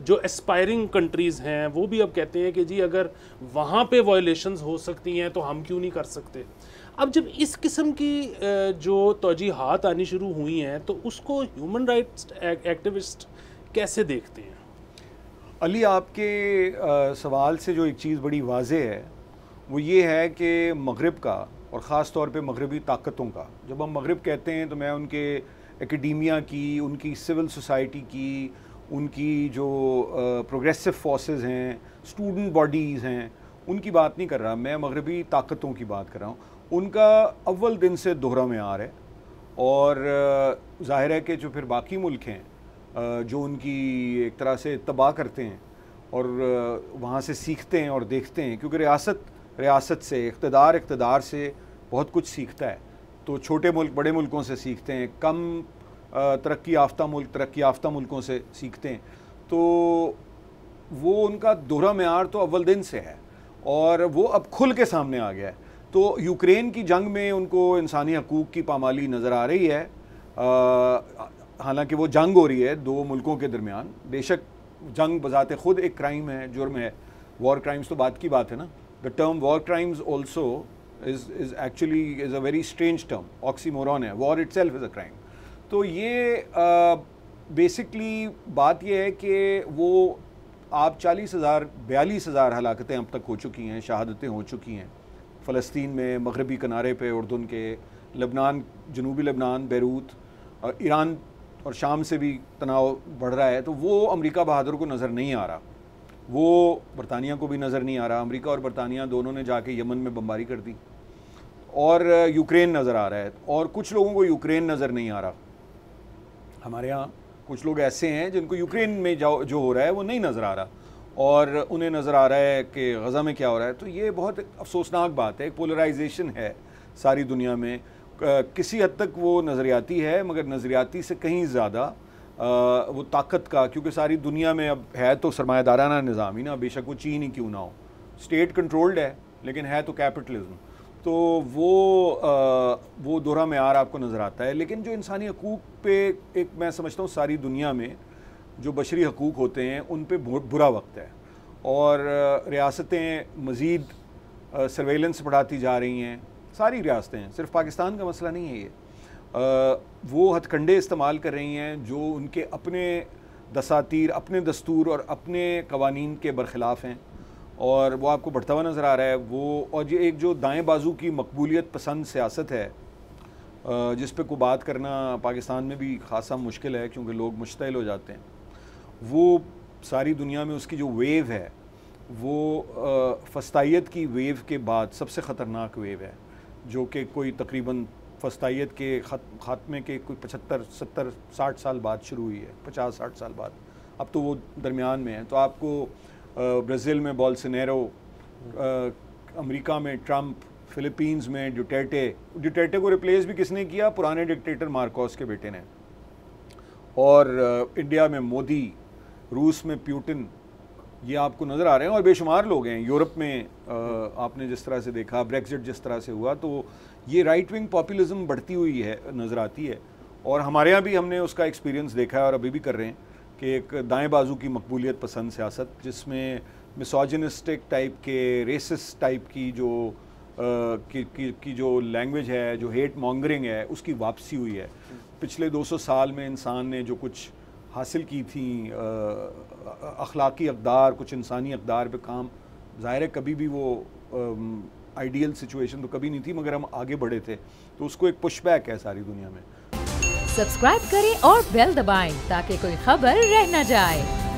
جو aspiring countries ہیں وہ بھی اب کہتے ہیں کہ جی اگر وہاں پہ وائلیشنز ہو سکتی ہیں تو ہم کیوں نہیں کر سکتے. اب جب اس قسم کی جو توجیحات آنی شروع ہوئی ہیں تو اس کو ہیومن رائٹس ایکٹیوسٹ کیسے دیکھتے ہیں؟ علی، آپ کے سوال سے جو ایک چیز بڑی واضح ہے وہ یہ ہے کہ مغرب کا، اور خاص طور پہ مغربی طاقتوں کا، جب ہم مغرب کہتے ہیں تو میں ان کے اکیڈیمیا کی، ان کی سول سوسائٹی کی، ان کی جو پروگریسو فورسز ہیں، اسٹوڈنٹ باڈیز ہیں، ان کی بات نہیں کر رہا، میں مغربی طاقتوں کی بات کر رہا ہوں. ان کا اول دن سے دوہرا معیار ہے، اور ظاہر ہے کہ جو پھر باقی ملک ہیں جو ان کی ایک طرح سے اتباع کرتے ہیں اور وہاں سے سیکھتے ہیں اور دیکھتے ہیں، کیونکہ ریاست سے، اقتدار سے بہت کچھ سیکھتا ہے. تو چھوٹے ملک بڑے ملکوں سے سیکھتے ہیں، کم ترقی یافتہ ملکوں سے سیکھتے ہیں. تو وہ ان کا دوہرا معیار تو اول دن سے ہے، اور وہ اب کھل کے سامنے آ گیا ہے. تو یوکرین کی جنگ میں ان کو انسانی حقوق کی پامالی نظر آ رہی ہے، حالانکہ وہ جنگ ہو رہی ہے دو ملکوں کے درمیان. بے شک جنگ بذات خود ایک کرائم ہے، جرم ہے. وار کرائمز تو بات کی بات ہے نا. The term war crimes also is actually a very strange term, oxymoron ہے. War itself is a crime. تو یہ بیسکلی بات یہ ہے کہ وہ آپ 42,000 ہلاکتیں اب تک ہو چکی ہیں، شہادتیں ہو چکی ہیں فلسطین میں، مغربی کنارے پہ اردن کے، لبنان، جنوبی لبنان، بیروت، ایران اور شام سے بھی تناؤ بڑھ رہا ہے. تو وہ امریکہ بہادر کو نظر نہیں آ رہا، وہ برطانیہ کو بھی نظر نہیں آ رہا. امریکہ اور برطانیہ دونوں نے جا کے یمن میں بمباری کر دی، اور یوکرین نظر آ رہا ہے. اور کچھ لوگوں کو یوکرین نظر نہیں آ رہا. ہمارے ہاں کچھ لوگ ایسے ہیں جن کو یوکرین میں جو ہو رہا ہے وہ نہیں نظر آ رہا، اور انہیں نظر آ رہا ہے کہ غزہ میں کیا ہو رہا ہے. تو یہ بہت افسوسناک بات ہے. ایک پولرائزیشن ہے ساری دنیا میں. کسی حد تک وہ نظریاتی ہے، مگر نظریاتی سے کہیں زیادہ وہ طاقت کا، کیونکہ ساری دنیا میں اب ہے تو سرمایہ دارانہ نظام ہی نا، بے شک وہ چین ہی کیوں نہ ہو، اسٹیٹ کنٹرولڈ ہے لیکن ہے تو کیپٹلزم. تو وہ دوہرا معیار آپ کو نظر آتا ہے. لیکن جو انسانی حقوق پہ ایک میں سمجھتا ہوں ساری دنیا میں جو بشری حقوق ہوتے ہیں ان پہ بہت برا وقت ہے، اور ریاستیں مزید سرویلنس بڑھاتی جا رہی ہیں. ساری ریاستیں ہیں، صرف پاکستان کا مسئلہ نہیں ہے یہ. وہ ہتھ کنڈے استعمال کر رہی ہیں جو ان کے اپنے دساتیر، اپنے دستور اور اپنے قوانین کے برخلاف ہیں، اور وہ آپ کو بڑھتا ہوا نظر آ رہا ہے. وہ اور یہ ایک جو دائیں بازو کی مقبولیت پسند سیاست ہے جس پہ کوئی بات کرنا پاکستان میں بھی خاصا مشکل ہے کیونکہ لوگ مشتعل ہو جاتے ہیں. وہ ساری دنیا میں اس کی جو ویو ہے وہ فسطائیت کی ویو کے بعد سب سے خطرناک ویو ہے، جو کہ کوئی تقریباً فسطائیت کے خاتمے کے کوئی 75 70 60 سال بعد شروع ہوئی ہے، 50 60 سال بعد. اب تو وہ درمیان میں ہے. تو آپ کو برازیل میں بولسونیرو، امریکہ میں ٹرمپ، فلپینز میں ڈیوٹرٹے کو ریپلیس بھی کس نے کیا؟ پرانے ڈکٹیٹر مارکوس کے بیٹے نے. اور انڈیا میں مودی، روس میں پیوٹن، یہ آپ کو نظر آ رہے ہیں. اور بے شمار لوگ ہیں. یورپ میں آپ نے جس طرح سے دیکھا، بریکزٹ جس طرح سے ہوا، تو یہ رائٹ ونگ پاپولزم بڑھتی ہوئی ہے، نظر آتی ہے. اور ہمارے یہاں بھی ہم نے اس کا ایکسپیرینس دیکھا ہے اور ابھی بھی کر رہے ہیں کہ ایک دائیں بازو کی مقبولیت پسند سیاست جس میں مسوجنسٹک ٹائپ کے، ریسسٹ ٹائپ کی جو کی جو لینگویج ہے، جو ہیٹ مانگرنگ ہے، اس کی واپسی ہوئی ہے. پچھلے 200 سال میں انسان نے جو کچھ حاصل کی تھیں اخلاقی اقدار، کچھ انسانی اقدار پہ کام، ظاہر ہے کبھی بھی وہ آئیڈیل سچویشن تو کبھی نہیں تھی، مگر ہم آگے بڑھے تھے. تو اس کو ایک پش بیک ہے ساری دنیا میں. سبسکرائب کریں اور بیل دبائیں تاکہ کوئی خبر رہ نہ جائے.